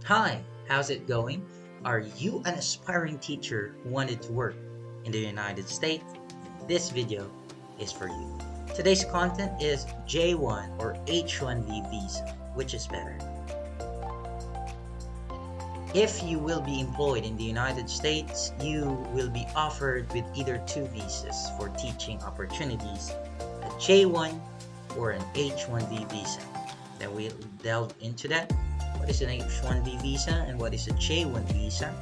Hi, how's it going? Are you an aspiring teacher who wanted to work in the United States? This video is for you. Today's content is J1 or H1B visa, which is better. If you will be employed in the United States, you will be offered with either two visas for teaching opportunities, a J1 or an H1B visa. Then we'll delve into that. What is an H1B visa and what is a J1 visa?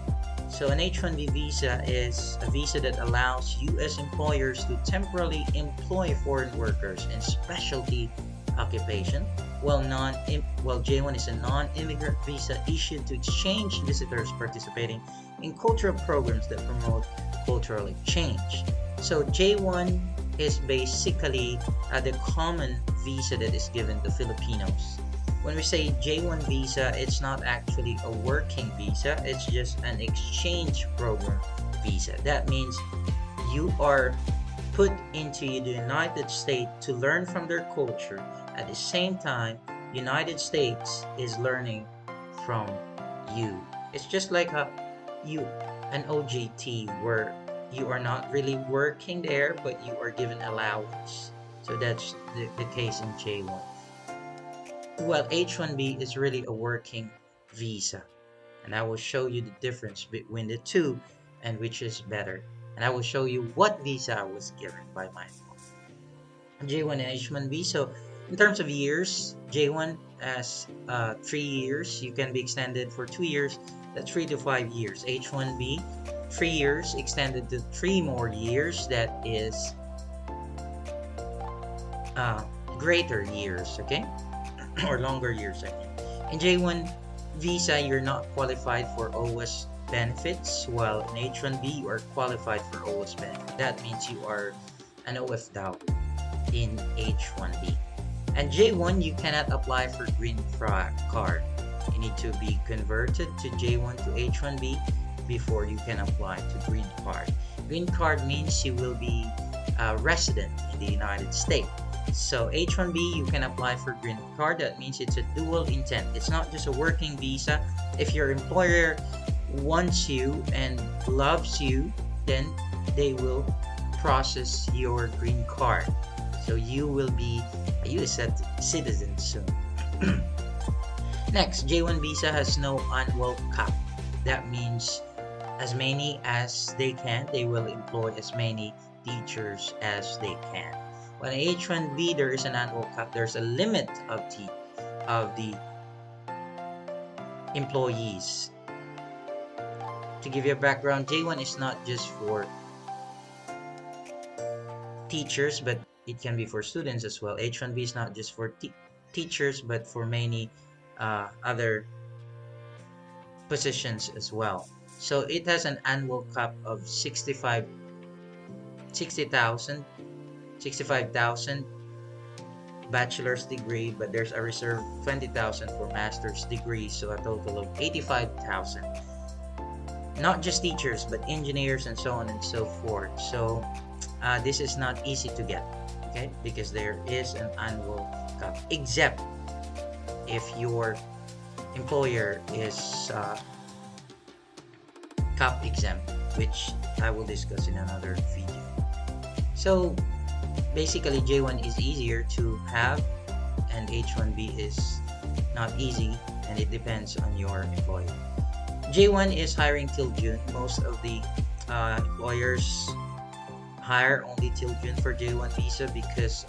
So an H1B visa is a visa that allows U.S. employers to temporarily employ foreign workers in specialty occupation, while J1 is a non-immigrant visa issued to exchange visitors participating in cultural programs that promote cultural exchange. So J1 is basically the common visa that is given to Filipinos. When we say J1 visa, it's not actually a working visa, it's just an exchange program visa. That means you are put into the United States to learn from their culture. At the same time, United States is learning from you. It's just like you an OJT where you are not really working there, but you are given allowance. So that's the case in J1. Well, H1B is really a working visa, and I will show you the difference between the two and which is better. And I will show you what visa I was given by my mom. J1 and H1B. So, in terms of years, J1 has 3 years. You can be extended for 2 years. That's 3 to 5 years. H1B, 3 years extended to 3 more years. That is uh, greater years. Okay. Or longer years, I mean. In J1 visa, you're not qualified for OS benefits, while in H1B, you are qualified for OS benefits. That means you are an OFW in H1B. And J1, you cannot apply for green card. You need to be converted to J1 to H1B before you can apply to green card. Green card means you will be a resident in the United States. So H1B, you can apply for green card. That means it's a dual intent. It's not just a working visa. If your employer wants you and loves you, then they will process your green card. So you will be a US citizen soon. Next, J1 visa has no annual cap. That means as many as they can, they will employ as many teachers as they can. When H1B, there is an annual cap. There's a limit of the employees. To give you a background, J1 is not just for teachers, but it can be for students as well. H1B is not just for teachers, but for many other positions as well. So it has an annual cap of 65,000 bachelor's degree, but there's a reserve 20,000 for master's degree, so a total of 85,000. Not just teachers, but engineers and so on and so forth. So this is not easy to get, okay? Because there is an annual cap, except if your employer is cap exempt, which I will discuss in another video. So basically, J1 is easier to have, and H1B is not easy, and it depends on your employer. J1 is hiring till June. Most of the employers hire only till June for J1 visa because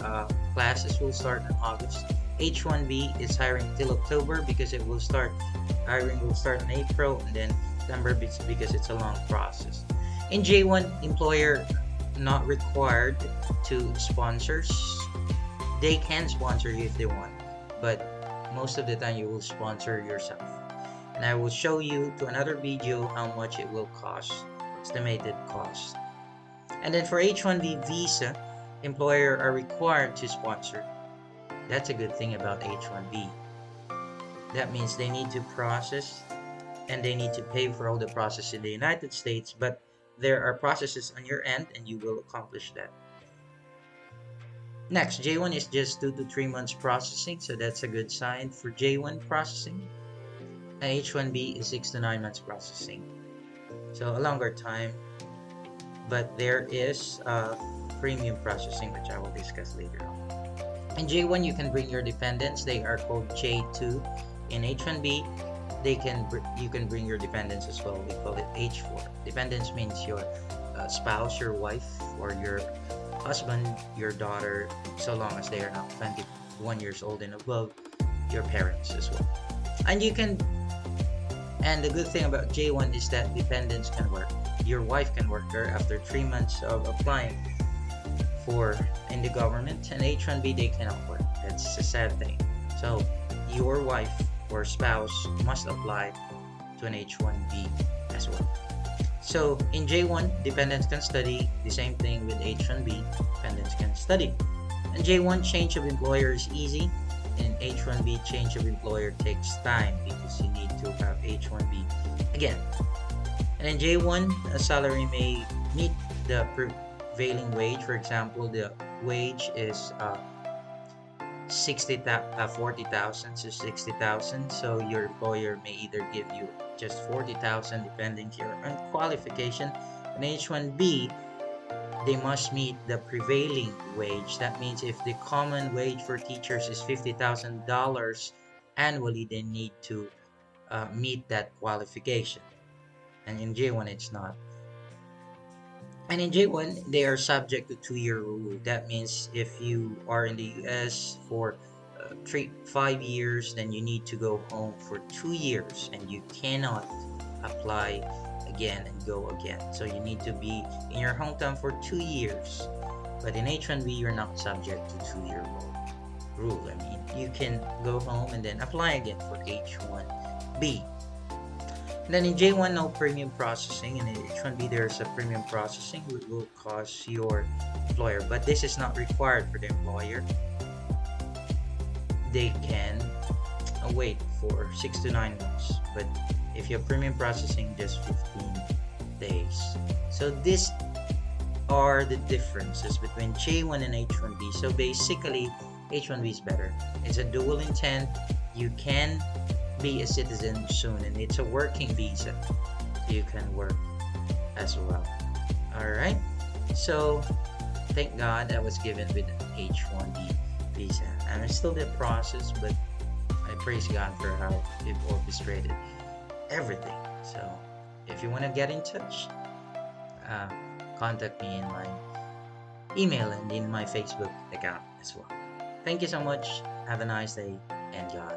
classes will start in August. H1B is hiring till October because hiring will start in April and then September because it's a long process. In J1, employer not required to sponsors. They can sponsor you if they want, but most of the time you will sponsor yourself. And I will show you to another video how much it will cost, estimated cost. And then for H1B visa, employer are required to sponsor. That's a good thing about H1B. That means they need to process and they need to pay for all the process in the United States, but there are processes on your end and you will accomplish that. Next, J1 is just 2 to 3 months processing, so that's a good sign for J1 processing. and H1B is 6 to 9 months processing. So a longer time, but there is premium processing, which I will discuss later on. In J1, you can bring your dependents. They are called J2. In H1B, you can bring your dependents as well. We call it H4. Dependents means your spouse, your wife, or your husband, your daughter, so long as they are not 21 years old and above, your parents as well. And the good thing about J1 is that dependents can work. Your wife can work there after 3 months of applying for in the government, and H1B they cannot work. That's a sad thing. So your wife or spouse must apply to an H1B as well. So in J1, dependents can study. The same thing with H1B, dependents can study. And J1, change of employer is easy. In H1B, change of employer takes time because you need to have H1B again. And in J1, a salary may meet the prevailing wage. For example, the wage is 40,000 to 60,000. So your employer may either give you just 40,000 depending your own qualification. In H1B, they must meet the prevailing wage. That means if the common wage for teachers is $50,000 annually, they need to meet that qualification. And in J1, it's not. And in J1, they are subject to 2-year rule. That means if you are in the US for 5 years, then you need to go home for 2 years, and you cannot apply again and go again. So you need to be in your hometown for 2 years. But in H1B, you're not subject to 2-year rule. I mean, you can go home and then apply again for H1B. And then in J1, no premium processing. And in H1B, there's a premium processing which will cost your employer. But this is not required for the employer. They can wait for 6 to 9 months. But if you have premium processing, just 15 days. So these are the differences between J1 and H1B. So basically, H1B is better. It's a dual intent. You can be a citizen soon, and it's a working visa. You can work as well. Alright, so thank God I was given with an H1B visa. I'm still in the process, but I praise God for how it orchestrated everything. So if you want to get in touch, contact me in my email and in my Facebook account as well. Thank you so much. Have a nice day and God